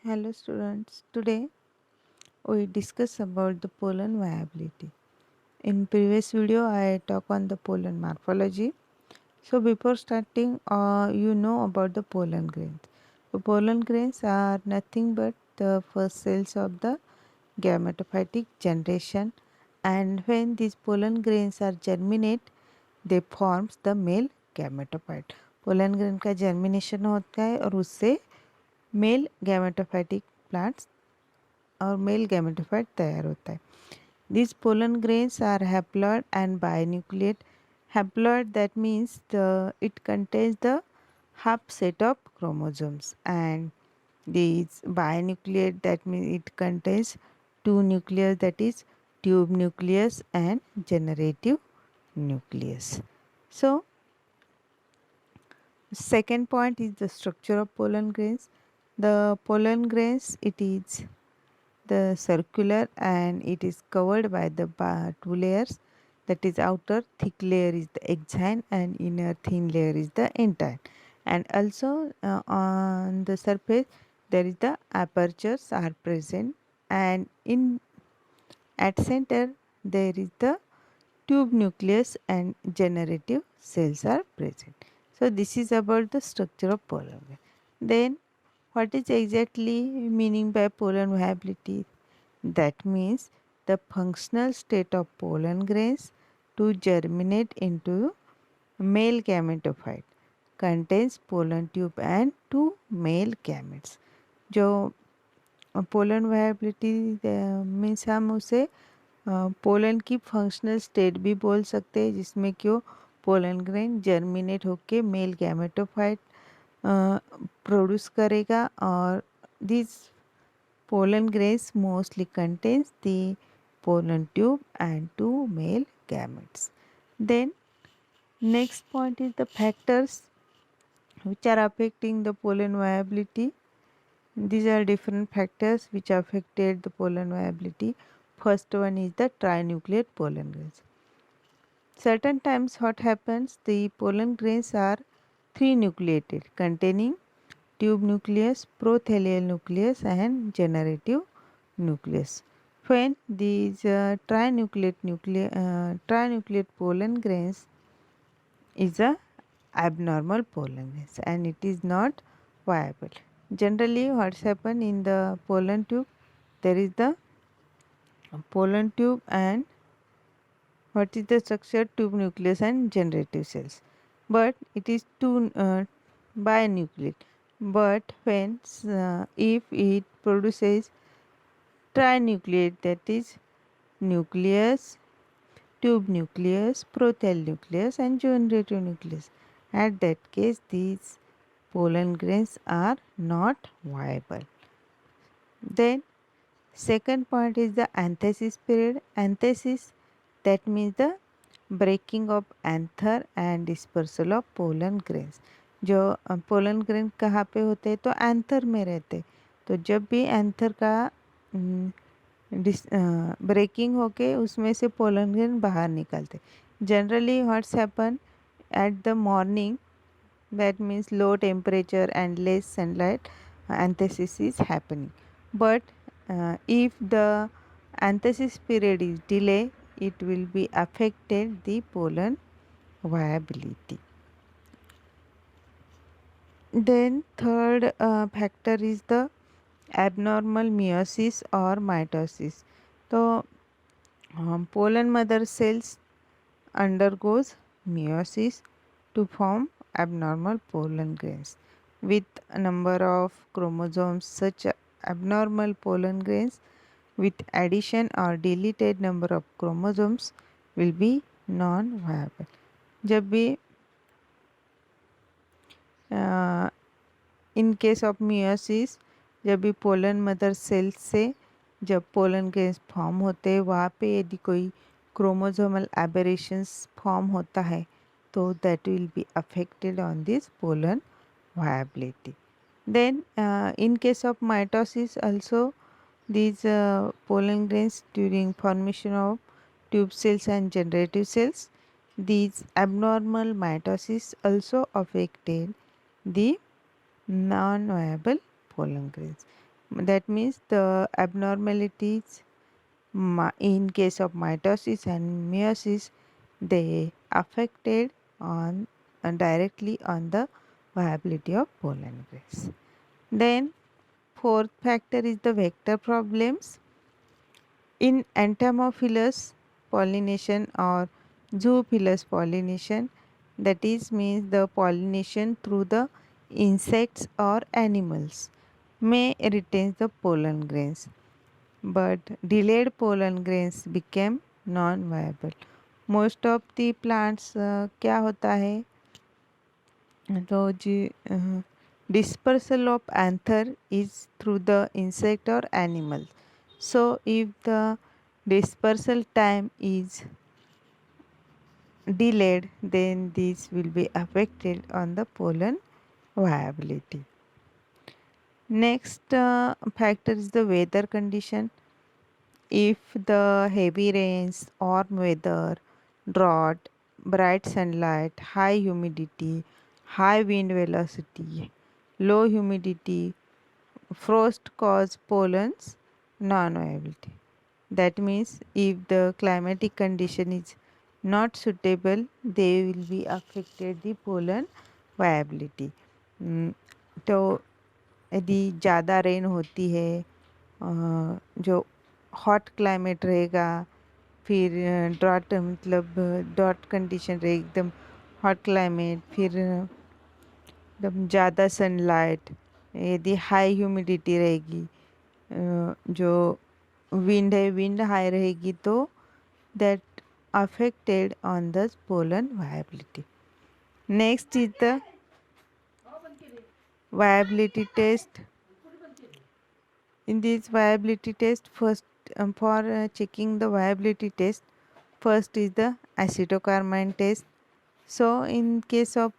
Hello students, today we discuss about the pollen viability. In previous video I talk on the pollen morphology. So before starting you know about the pollen grains. The pollen grains are nothing but the first cells of the gametophytic generation, and when these pollen grains are germinate they forms the male gametophyte. Pollen grain का germination होता है और उससे mail gametophytic plants और male gametophyte तैयार होता है. These pollen grains are haploid and binucleate. Haploid, that means it contains the half set of chromosomes, and these binucleate, that means it contains two nucleus, that is tube nucleus and generative nucleus. So second point is the structure of pollen grains. The pollen grains, it is the circular and it is covered by the two layers, that is outer thick layer is the exine and inner thin layer is the intine, and also on the surface there is the apertures are present, and in at center there is the tube nucleus and generative cells are present. So this is about the structure of pollen grain. Then what is exactly meaning by pollen viability? That means the functional state of pollen grains to germinate into male gametophyte contains pollen tube and two male gametes. जो pollen viability means हम उसे pollen की functional state भी बोल सकते हैं, जिसमें कि वो पोलन ग्रेन जर्मिनेट होके मेल गैमेटोफाइट प्रोड्यूस करेगा, और this pollen grains mostly contains the pollen tube and two male gametes. Then next point is the factors which are affecting the pollen viability. These are different factors which affected the pollen viability. First one is the trinucleate pollen grains. Certain times what happens, the pollen grains are three nucleated containing tube nucleus, prothelial nucleus and generative nucleus. When these trinucleate pollen grains is a abnormal pollen grains and it is not viable. Generally what's happen in the pollen tube, there is the pollen tube and what is the structure, tube nucleus and generative cells, but it is two binucleate. But when if it produces trinucleate, that is nucleus, tube nucleus, prothel nucleus and generative nucleus, at that case these pollen grains are not viable. Then second point is the anthesis period. Anthesis, that means the breaking of anther and dispersal of pollen grains. जो pollen grain कहाँ पे होते हैं, तो anther में रहते. तो जब भी एंथर का ब्रेकिंग होके उसमें से पोलन ग्रेन बाहर निकलते. Generally what's happen at the morning, that means low temperature and less sunlight, anthesis is happening. But if the anthesis period is delay, it will be affected the pollen viability. Then third factor is the abnormal meiosis or mitosis. So pollen mother cells undergoes meiosis to form abnormal pollen grains. With a number of chromosomes, such abnormal pollen grains with addition or deleted number of chromosomes will be non-viable. जब भी in case of meiosis, जब भी pollen mother cells से जब pollen grains form होते हैं, वहाँ पे यदि कोई क्रोमोसोमल एबरेशंस फॉर्म होता है तो that will be affected on this pollen viability. Then in case of mitosis also, these pollen grains during formation of tube cells and generative cells, these abnormal mitosis also affected the non-viable pollen grains. That means the abnormalities in case of mitosis and meiosis, they affected on directly on the viability of pollen grains. Then fourth factor is the vector problems. In entomophilous pollination or zoophilous pollination, that is means the pollination through the insects or animals may retain the pollen grains, but delayed pollen grains became non-viable. Most of the plants क्या होता है तो जी dispersal of anther is through the insect or animal. So if the dispersal time is delayed, then this will be affected on the pollen viability. Next factor is the weather condition. If the heavy rains, warm weather, drought, bright sunlight, high humidity, high wind velocity, low humidity, frost cause pollens non-viability. That means if the climatic condition is not suitable, they will be affected the pollen viability. तो यदि ज़्यादा rain होती है, जो hot climate रहेगा, फिर drought मतलब dot condition रहेगी, एकदम हॉट क्लाइमेट, फिर एकदम ज़्यादा सनलाइट, यदि हाई ह्यूमिडिटी रहेगी, जो विंड है विंड हाई रहेगी, तो that affected on the pollen viability. Next is the viability test. In this viability test, first for checking the viability test, first is the acetocarmine test. So in case of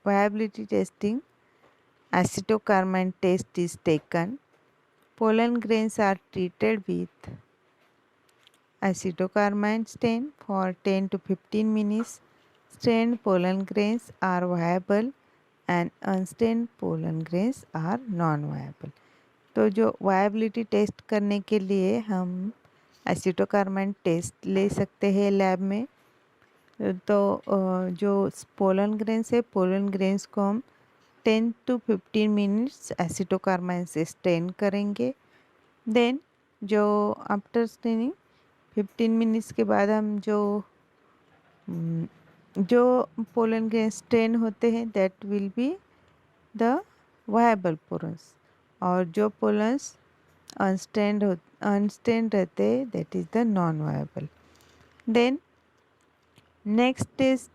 viability testing, acetocarmine test is taken. Pollen grains are treated with acetocarmine stain for 10 to 15 minutes. Stained pollen grains are viable and unstained pollen grains are non-viable. तो जो viability test करने के लिए हम एसिटोकार्बाइन test ले सकते हैं lab में. तो जो पोलन ग्रेन्स है, पोलन ग्रेन्स को हम 10 to 15 मिनट्स एसिटोकार्बाइन से स्टेन करेंगे. देन जो आफ्टर स्टेनिंग 15 मिनट्स के बाद हम जो पोलन ग्रेन स्टेन होते हैं, that will be the viable pollens, और जो पोलन्स अनस्टेन्ड रहते हैं, that is the non viable. Then next test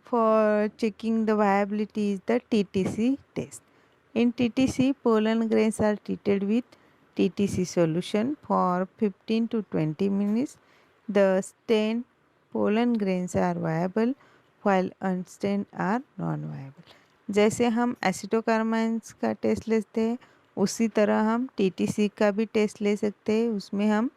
for checking the viability is the TTC test. In TTC, pollen grains are treated with TTC solution for 15 to 20 minutes. The stained pollen grains are viable while unstained are non-viable. जैसे हम एसिटोकार्बाइन्स का test लेते हैं, उसी तरह हम TTC का भी टेस्ट ले सकते हैं. उसमें हम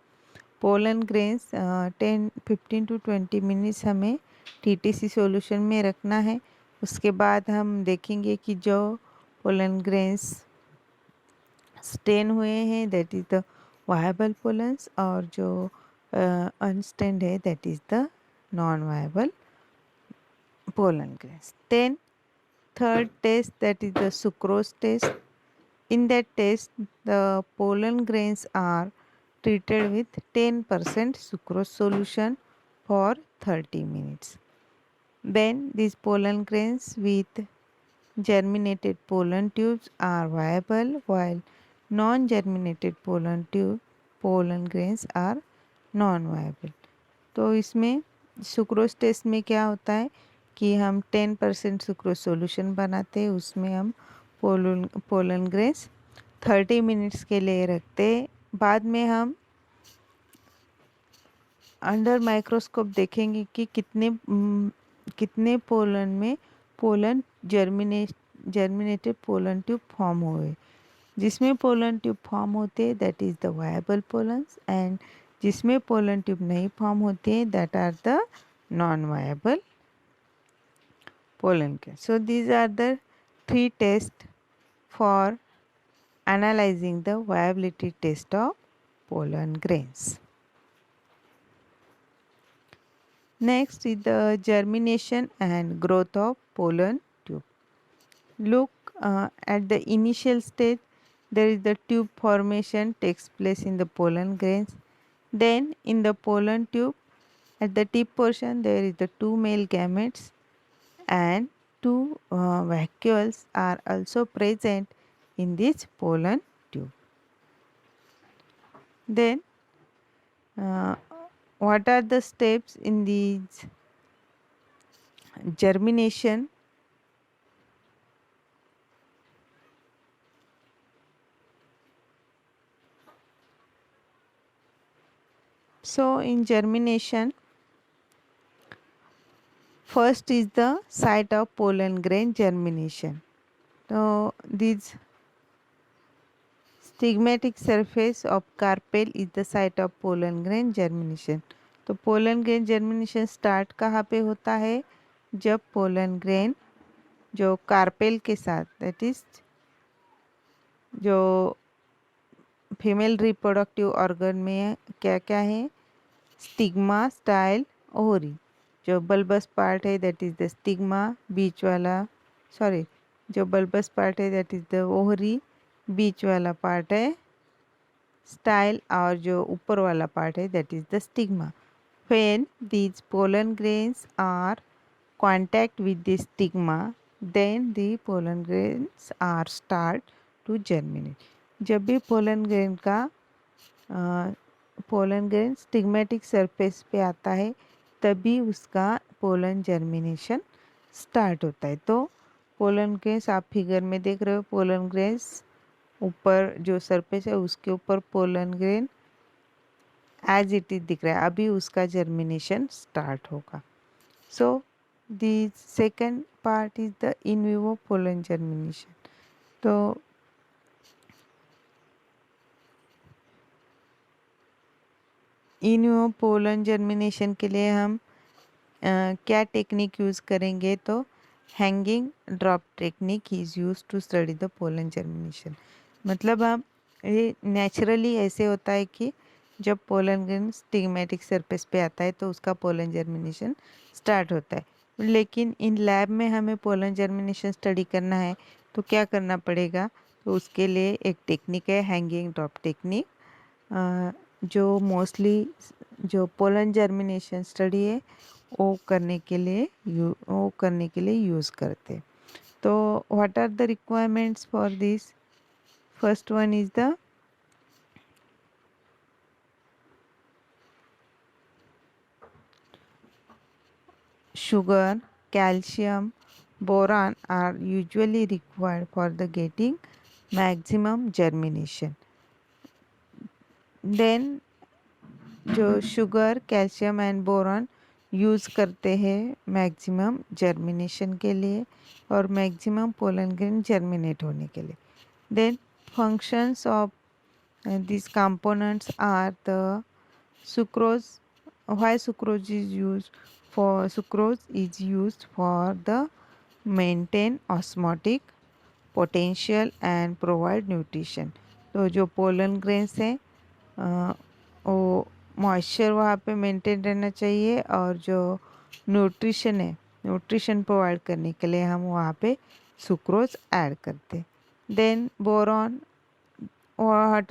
पोलन ग्रेन्स 15 to 20 मिनट्स हमें TTC सॉल्यूशन में रखना है. उसके बाद हम देखेंगे कि जो पोलन ग्रेन्स स्टेन हुए हैं, that is the viable pollens, और जो अनस्टेन्ड है, that is the non viable pollen grains. Then third test, that is the sucrose test. In that test, the pollen grains are treated with 10% sucrose solution for 30 minutes. Then these pollen grains with germinated pollen tubes are viable, while non-germinated pollen grains are non-viable. तो इसमें sucrose test में क्या होता है कि हम 10% sucrose solution बनाते हैं, उसमें हम पोलन ग्रेन्स 30 मिनट्स के लिए रखते. बाद में हम अंडर माइक्रोस्कोप देखेंगे कि कितने पोलन में pollen germinated pollen tube form हुए. जिसमें पोलन ट्यूब फॉर्म होते हैं, that is the viable pollens, and जिसमें पोलन ट्यूब नहीं फॉर्म होते हैं, that are the non viable pollen grains. So these are the 3 tests for analyzing the viability test of pollen grains. Next is the germination and growth of pollen tube. Look at the initial stage. There is the tube formation takes place in the pollen grains. Then in the pollen tube, at the tip portion, there is the two male gametes and two vacuoles are also present in this pollen tube. Then uh, what are the steps in the germination? So in germination, first is the site of pollen grain germination. So this stigmatic surface of carpel is the site of pollen grain germination. तो pollen grain germination start कहाँ पे होता है? जब pollen grain जो carpel के साथ, that is जो फीमेल रिप्रोडक्टिव ऑर्गन में क्या क्या है? Stigma, style, ovary. जो बल्बस पार्ट है दैट इज द स्टिग्मा, बीच वाला सॉरी जो बल्बस पार्ट है दैट इज द ओवरी, बीच वाला पार्ट है स्टाइल और जो ऊपर वाला पार्ट है that is the stigma. When these pollen grains are contact with the stigma, then the pollen grains are start to germinate. जब भी पोलन ग्रेन स्टिग्मेटिक सरफेस पे आता है तभी उसका पोलन जर्मिनेशन स्टार्ट होता है. तो पोलन ग्रेन्स आप फिगर में देख रहे हो, पोलन ग्रेन्स ऊपर जो सरफेस है उसके ऊपर pollen grain as it is दिख रहा है, अभी उसका जर्मिनेशन स्टार्ट होगा. So the second part is the in vivo pollen germination. तो इन विवो पोलन जर्मिनेशन के लिए हम क्या टेक्निक यूज़ करेंगे? तो hanging drop technique is use to study the pollen germination. मतलब हम ये नेचुरली ऐसे होता है कि जब पोलन ग्रेन स्टिग्मेटिक सरफेस पे आता है तो उसका पोलन जर्मिनेशन स्टार्ट होता है. लेकिन इन लैब में हमें पोलन जर्मिनेशन स्टडी करना है तो क्या करना पड़ेगा? तो उसके लिए एक टेक्निक है हैंगिंग ड्रॉप टेक्निक, जो मोस्टली जो पोलन जर्मिनेशन स्टडी है वो करने के लिए यूज़ करते. तो what are the requirements for this? First one is the sugar, calcium, boron are usually required for the getting maximum germination. Then जो sugar, calcium and boron use करते हैं मैक्सिमम जर्मिनेशन के लिए और मैक्सिमम पोलन ग्रेन जर्मिनेट होने के लिए. Then functions of these components are the sucrose. Why sucrose is used? For sucrose is used for the maintain osmotic potential and provide nutrition. तो जो पोलन ग्रेन्स हैं वो मॉइस्चर वहाँ पे maintain रहना चाहिए और जो न्यूट्रिशन है, न्यूट्रिशन प्रोवाइड करने के लिए हम वहाँ पे सुक्रोज ऐड करते. Then boron, what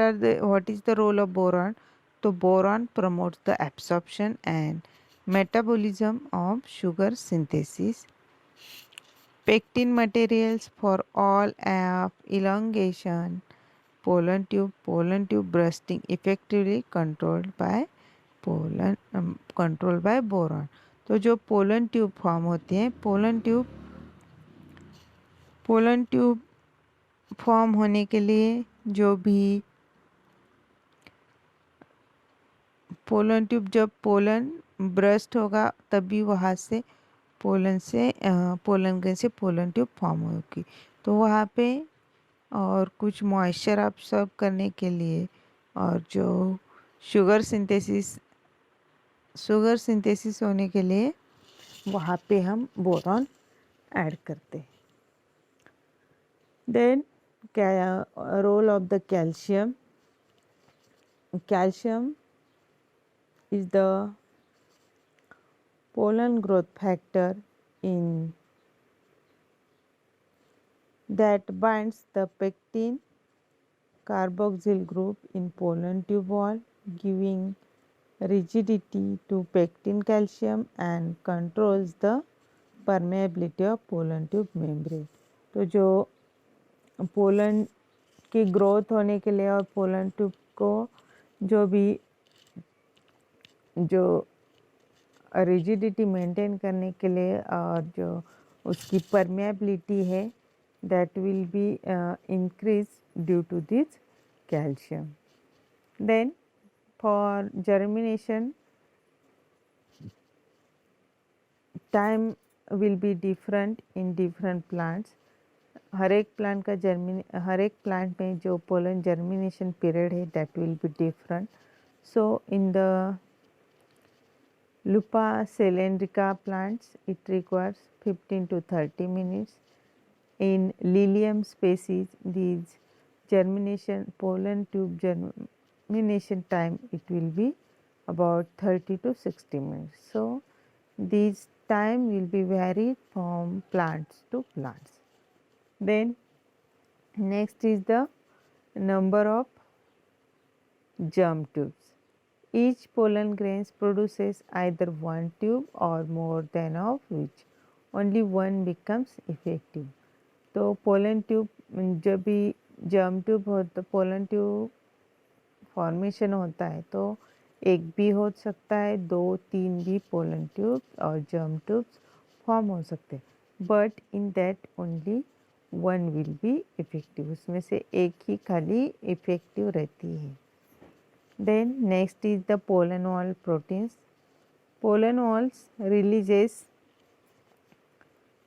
is the role of boron? तो boron promotes the absorption and metabolism of sugar synthesis. Pectin materials for all of elongation pollen tube bursting effectively controlled by boron. तो जो pollen tube form होती है, pollen tube form होने के लिए जो भी पोलन ट्यूब, जब पोलन ब्रस्ट होगा तभी वहाँ से पोलन ग्रेन से पोलन ट्यूब फॉर्म होगी. तो वहाँ पे और कुछ मॉइस्चर अब्सॉर्ब करने के लिए और जो शुगर सिंथेसिस होने के लिए वहाँ पे हम बोरॉन ऐड करते हैं. Then Role of the calcium. Calcium is the pollen growth factor in that binds the pectin carboxyl group in pollen tube wall, giving rigidity to pectin calcium and controls the permeability of pollen tube membrane. तो जो pollen की growth होने के लिए और pollen tube को जो भी जो रिजिडिटी मेंटेन करने के लिए और जो उसकी परमेबिलिटी है that will be increased due to this calcium. Then for germination time will be different in different plants. हर एक प्लांट में जो पोलन जर्मिनेशन पीरियड है that will be different. So in the Lupa cylindrica plants it requires 15 to 30 minutes. In Lilium species these pollen tube germination time it will be about 30 to 60 minutes. So these time will be varied from plants to plants. Then next is the number of germ tubes. Each pollen grains produces either one tube or more than of which only one becomes effective. तो pollen tube जब भी germ tube होता pollen tube formation होता है तो एक भी हो सकता है, दो तीन भी पोलन ट्यूब और जर्म ट्यूब्स फॉर्म हो सकते हैं, but in that only one will be effective, उसमें से एक ही खाली इफेक्टिव रहती है. Then next is the pollen wall proteins. Pollen walls releases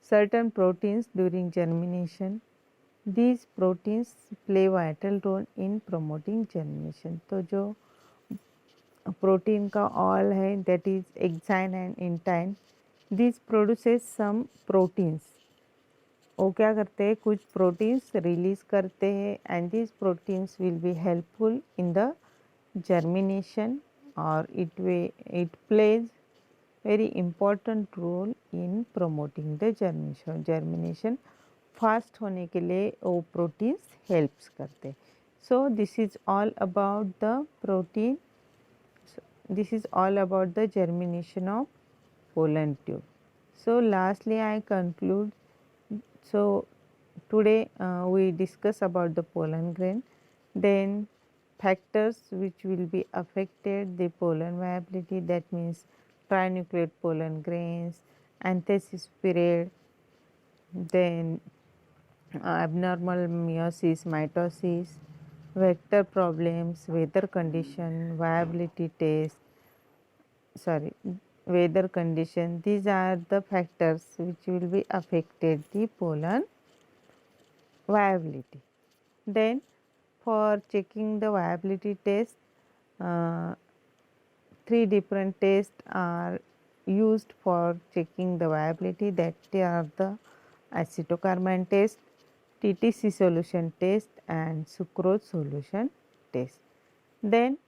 certain proteins during germination. These proteins play vital role in promoting germination. तो जो protein का ऑल है that is exine and intine, these produces some proteins. वो क्या करते हैं, कुछ proteins release करते हैं and these proteins will be helpful in the germination or it plays very important role in promoting the germination fast होने के लिए वो proteins helps करते. So this is all about the protein. This is all about the germination of pollen tube. So lastly I conclude. So today we discuss about the pollen grain, then factors which will be affected the pollen viability, that means trinucleate pollen grains, anthesis period, then abnormal meiosis, mitosis, vector problems, weather condition, viability test, weather condition. These are the factors which will be affected the pollen viability. Then for checking the viability test, three different tests are used for checking the viability, that are the acetocarmine test, TTC solution test and sucrose solution test. Then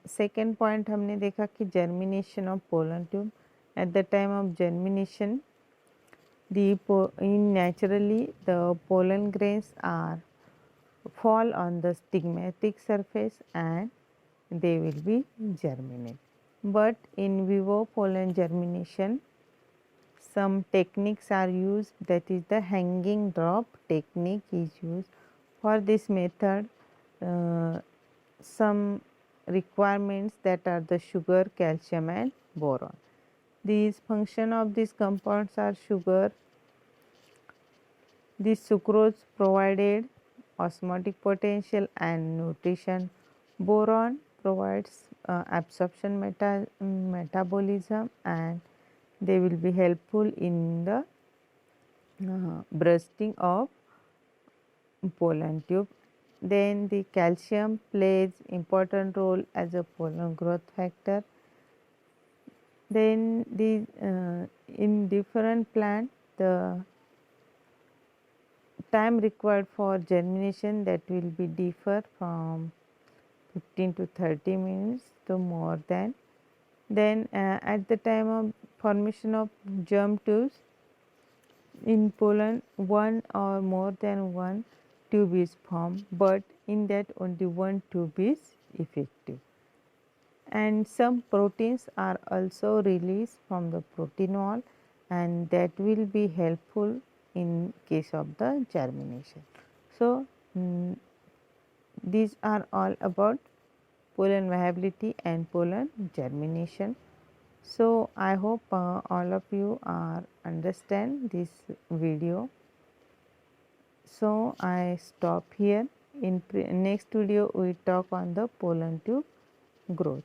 second point हमने देखा कि germination of pollen tube. At the time of germination naturally the pollen grains fall on the stigmatic surface and they will be germinate. But in vivo pollen germination some techniques are used, that is the hanging drop technique is used. For this method some requirements, that are the sugar, calcium and boron. These function of these compounds are sugar, this sucrose provided osmotic potential and nutrition, boron provides absorption metabolism and they will be helpful in the bursting of pollen tube. Then the calcium plays important role as a pollen growth factor. Then the in different plant the time required for germination, that will be differ from 15 to 30 minutes to more than. Then at the time of formation of germ tubes in pollen, one or more than one tube is formed, but in that only one tube is effective. And some proteins are also released from the protein wall, and that will be helpful in case of the germination. So, these are all about pollen viability and pollen germination. So, I hope all of you are understand this video. So, I stop here. In next video we talk on the pollen tube growth.